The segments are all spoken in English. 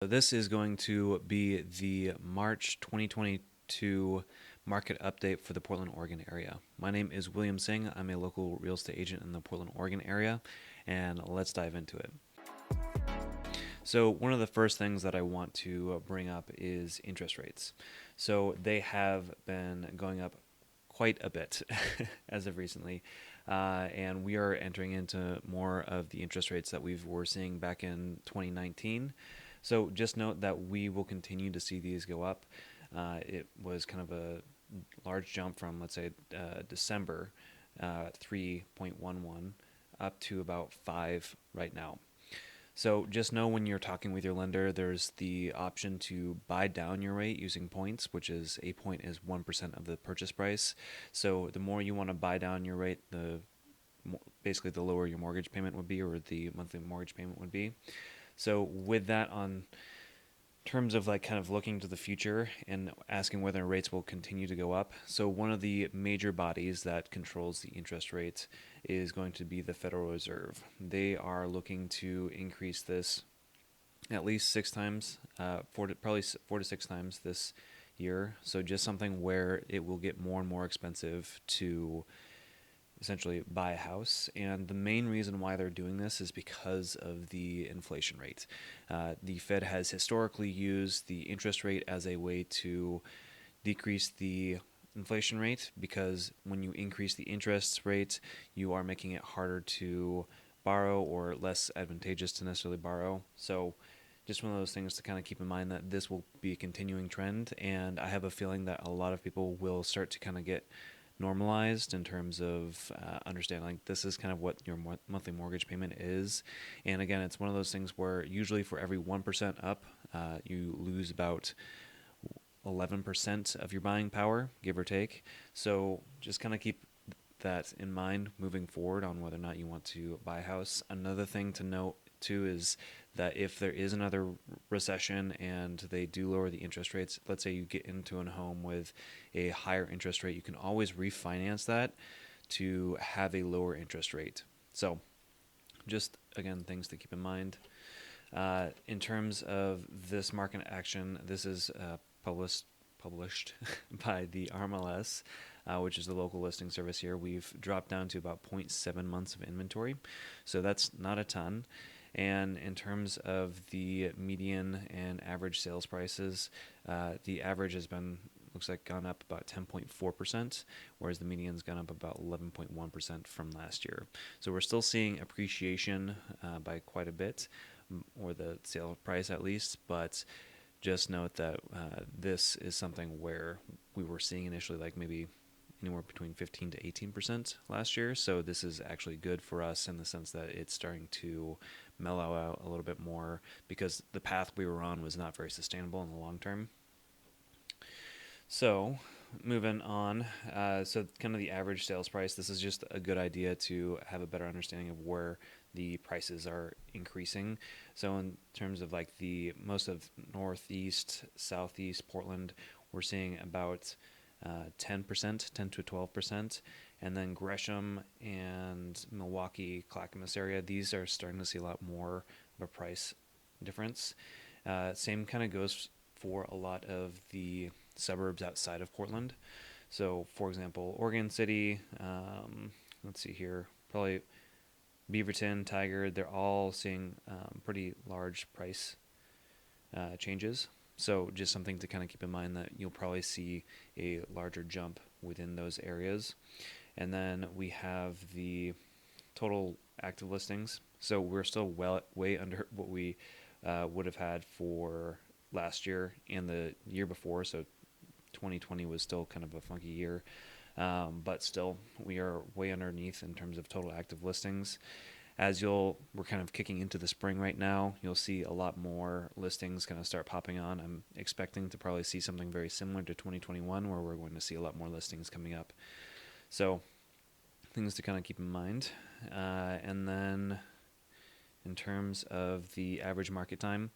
So this is going to be the March 2022 market update for the Portland, Oregon area. My name is William Singh. I'm a local real estate agent in the Portland, Oregon area, and let's dive into it. So one of the first things that I want to bring up is interest rates. So they have been going up quite a bit as of recently, and we are entering into more of the interest rates that we were seeing back in 2019. So just note that we will continue to see these go up. It was kind of a large jump from, let's say, December 3.11 up to about 5 right now. So just know when you're talking with your lender, there's the option to buy down your rate using points, which is a point is 1% of the purchase price. So the more you want to buy down your rate, basically the lower your mortgage payment would be, or the monthly mortgage payment would be. So with that, on terms of like kind of looking to the future and asking whether rates will continue to go up. So one of the major bodies that controls the interest rate is going to be the Federal Reserve. They are looking to increase this at least 6 times, probably 4 to 6 times this year. So just something where it will get more and more expensive to essentially buy a house. And the main reason why they're doing this is because of the inflation rate. The Fed has historically used the interest rate as a way to decrease the inflation rate, because when you increase the interest rate, you are making it harder to borrow or less advantageous to necessarily borrow. So just one of those things to kind of keep in mind, that this will be a continuing trend, and I have a feeling that a lot of people will start to kind of get normalized in terms of understanding like this is kind of what your monthly mortgage payment is. And again, it's one of those things where usually for every 1% up, you lose about 11% of your buying power, give or take. So just kind of keep that in mind moving forward on whether or not you want to buy a house. Another thing to note too is that if there is another recession and they do lower the interest rates, let's say you get into a home with a higher interest rate, you can always refinance that to have a lower interest rate. So just again, things to keep in mind. In terms of this market action, this is published by the RMLS, which is the local listing service here. We've dropped down to about 0.7 months of inventory, so that's not a ton. And in terms of the median and average sales prices, the average has been, looks like, gone up about 10.4%, whereas the median's gone up about 11.1% from last year. So we're still seeing appreciation by quite a bit, or the sale price at least, but just note that this is something where we were seeing initially like maybe anywhere between 15 to 18% last year. So this is actually good for us in the sense that it's starting to mellow out a little bit more, because the path we were on was not very sustainable in the long term. So moving on, so kind of the average sales price, this is just a good idea to have a better understanding of where the prices are increasing. So in terms of like the most of Northeast, Southeast Portland, we're seeing about 10%, 10 to 12%. And then Gresham and Milwaukee, Clackamas area, these are starting to see a lot more of a price difference. Same kind of goes for a lot of the suburbs outside of Portland. So for example, Oregon City, let's see here, probably Beaverton, Tiger, they're all seeing pretty large price changes. So just something to kind of keep in mind, that you'll probably see a larger jump within those areas. And then we have the total active listings. So we're still way under what we would have had for last year and the year before. So 2020 was still kind of a funky year. But still, we are way underneath in terms of total active listings. We're kind of kicking into the spring right now, you'll see a lot more listings kind of start popping on. I'm expecting to probably see something very similar to 2021, where we're going to see a lot more listings coming up. So things to kind of keep in mind. And then in terms of the average market time,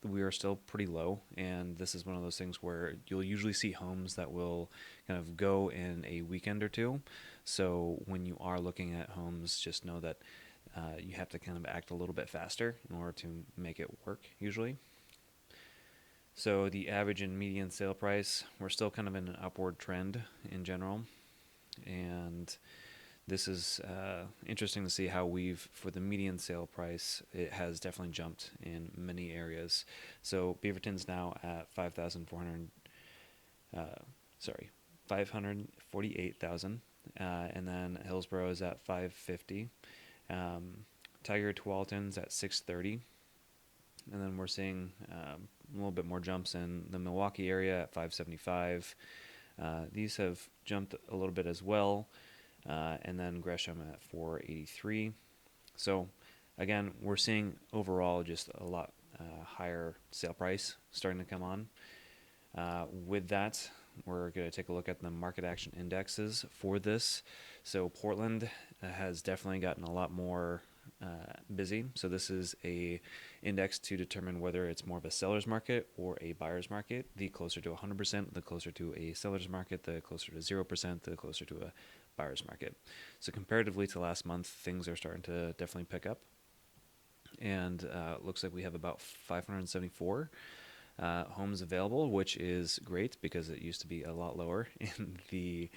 we are still pretty low, and this is one of those things where you'll usually see homes that will kind of go in a weekend or two. So when you are looking at homes, just know that you have to kind of act a little bit faster in order to make it work usually. So the average and median sale price, we're still kind of in an upward trend in general. And this is interesting to see how for the median sale price, it has definitely jumped in many areas. So Beaverton's now at 548,000. And then Hillsborough is at 550. Tiger Tualatin's at 630. And then we're seeing a little bit more jumps in the Milwaukee area at 575. These have jumped a little bit as well. And then Gresham at 483. So again, we're seeing overall just a lot higher sale price starting to come on. With that, we're going to take a look at the market action indexes for this. So Portland has definitely gotten a lot more busy. So this is a index to determine whether it's more of a seller's market or a buyer's market. The closer to 100%, the closer to a seller's market, the closer to 0%, the closer to a buyer's market. So comparatively to last month, things are starting to definitely pick up. And looks like we have about 574 homes available, which is great because it used to be a lot lower in the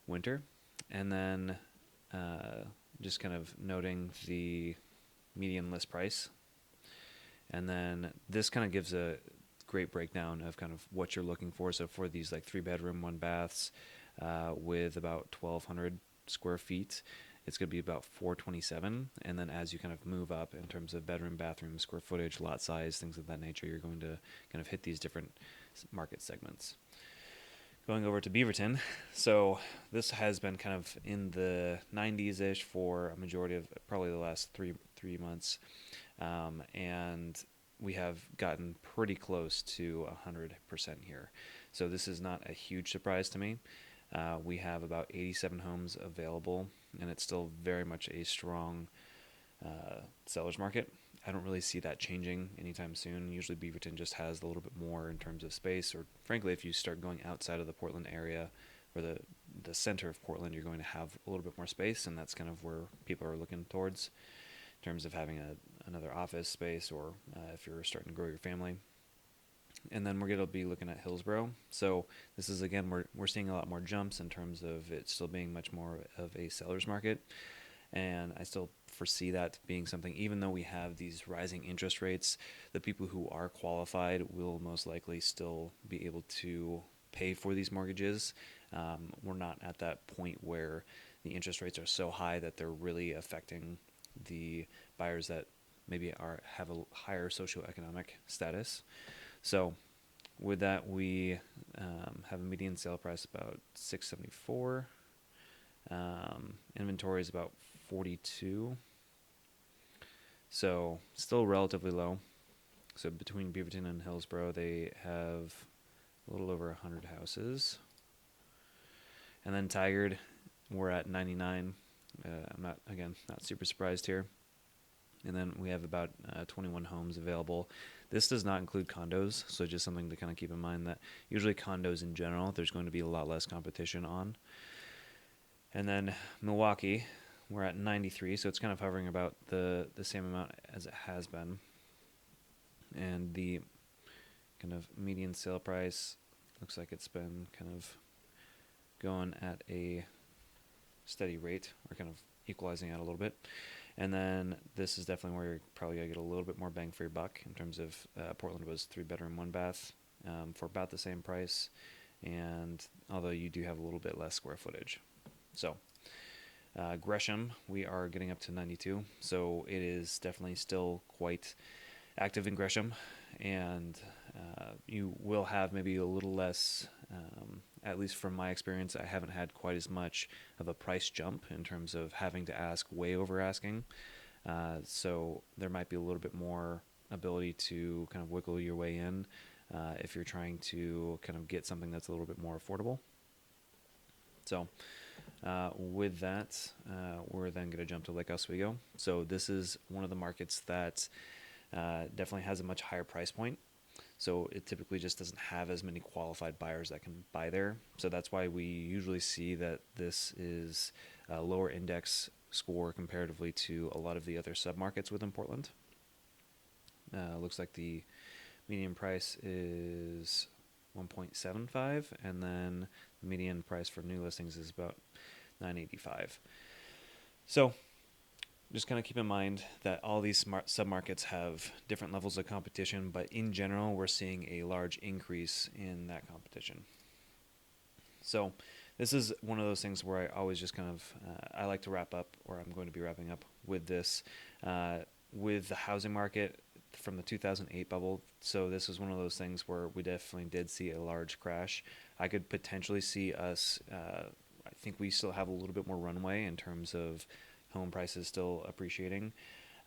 winter. And then just kind of noting the median list price. And then this kind of gives a great breakdown of kind of what you're looking for. So for these like 3-bedroom, 1-baths with about 1,200 square feet, it's going to be about 427. And then as you kind of move up in terms of bedroom, bathroom, square footage, lot size, things of that nature, you're going to kind of hit these different market segments. Going over to Beaverton, so this has been kind of in the 90s-ish for a majority of probably the last three months, and we have gotten pretty close to 100% here. So this is not a huge surprise to me. We have about 87 homes available, and it's still very much a strong seller's market. I don't really see that changing anytime soon. Usually Beaverton just has a little bit more in terms of space, or frankly, if you start going outside of the Portland area or the center of Portland, you're going to have a little bit more space, and that's kind of where people are looking towards in terms of having another office space, or if you're starting to grow your family. And then we're going to be looking at Hillsborough. So this is, again, we're seeing a lot more jumps in terms of it still being much more of a seller's market. And I still foresee that being something, even though we have these rising interest rates, the people who are qualified will most likely still be able to pay for these mortgages. We're not at that point where the interest rates are so high that they're really affecting the buyers that maybe have a higher socioeconomic status. So with that, we have a median sale price about $674. Inventory is about 42. So still relatively low. So between Beaverton and Hillsborough, they have a little over 100 houses. And then Tigard, we're at 99. I'm not super surprised here. And then we have about 21 homes available. This does not include condos, so just something to kind of keep in mind that usually condos in general, there's going to be a lot less competition on. And then Milwaukee, we're at 93, so it's kind of hovering about the same amount as it has been. And the kind of median sale price looks like it's been kind of going at a steady rate, or kind of equalizing out a little bit. And then this is definitely where you're probably going to get a little bit more bang for your buck in terms of Portland was 3-bedroom, 1-bath for about the same price. And although you do have a little bit less square footage. So Gresham, we are getting up to 92. So it is definitely still quite active in Gresham. And you will have maybe a little less, at least from my experience, I haven't had quite as much of a price jump in terms of having to ask way over asking. So there might be a little bit more ability to kind of wiggle your way in if you're trying to kind of get something that's a little bit more affordable. So with that, we're then going to jump to Lake Oswego. So this is one of the markets that definitely has a much higher price point. So it typically just doesn't have as many qualified buyers that can buy there. So that's why we usually see that this is a lower index score comparatively to a lot of the other submarkets within Portland. Looks like the median price is 1.75, and then the median price for new listings is about 985. So just kind of keep in mind that all these submarkets have different levels of competition, but in general, we're seeing a large increase in that competition. So this is one of those things where I always just kind of, I like to wrap up, or I'm going to be wrapping up with this, with the housing market from the 2008 bubble. So this is one of those things where we definitely did see a large crash. I could potentially see us, I think we still have a little bit more runway in terms of home prices still appreciating.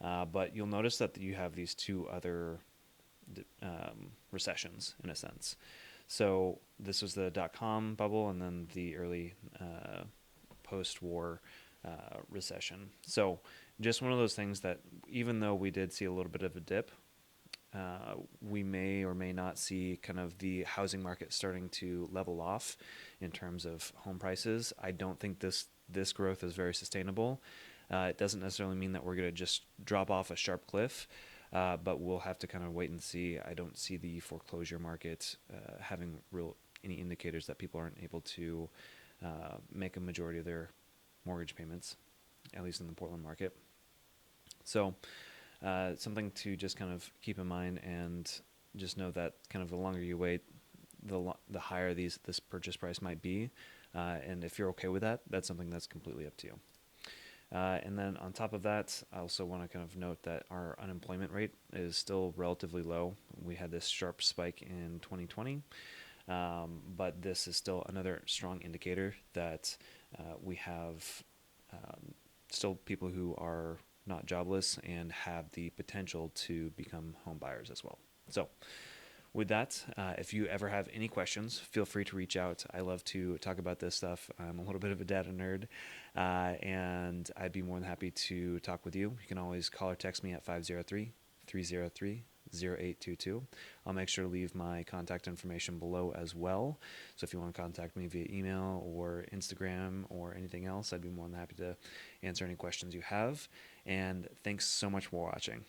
But you'll notice that you have these two other recessions in a sense. So this was the dot-com bubble and then the early post-war recession. So just one of those things that even though we did see a little bit of a dip, we may or may not see kind of the housing market starting to level off in terms of home prices. I don't think this growth is very sustainable. It doesn't necessarily mean that we're going to just drop off a sharp cliff, but we'll have to kind of wait and see. I don't see the foreclosure market having any indicators that people aren't able to make a majority of their mortgage payments, at least in the Portland market. So something to just kind of keep in mind, and just know that kind of the longer you wait, the higher this purchase price might be. And if you're okay with that, that's something that's completely up to you. And then on top of that, I also want to kind of note that our unemployment rate is still relatively low. We had this sharp spike in 2020, but this is still another strong indicator that we have still people who are not jobless and have the potential to become home buyers as well. So with that, if you ever have any questions, feel free to reach out. I love to talk about this stuff. I'm a little bit of a data nerd, and I'd be more than happy to talk with you. You can always call or text me at 503-303-0822. I'll make sure to leave my contact information below as well. So if you want to contact me via email or Instagram or anything else, I'd be more than happy to answer any questions you have. And thanks so much for watching.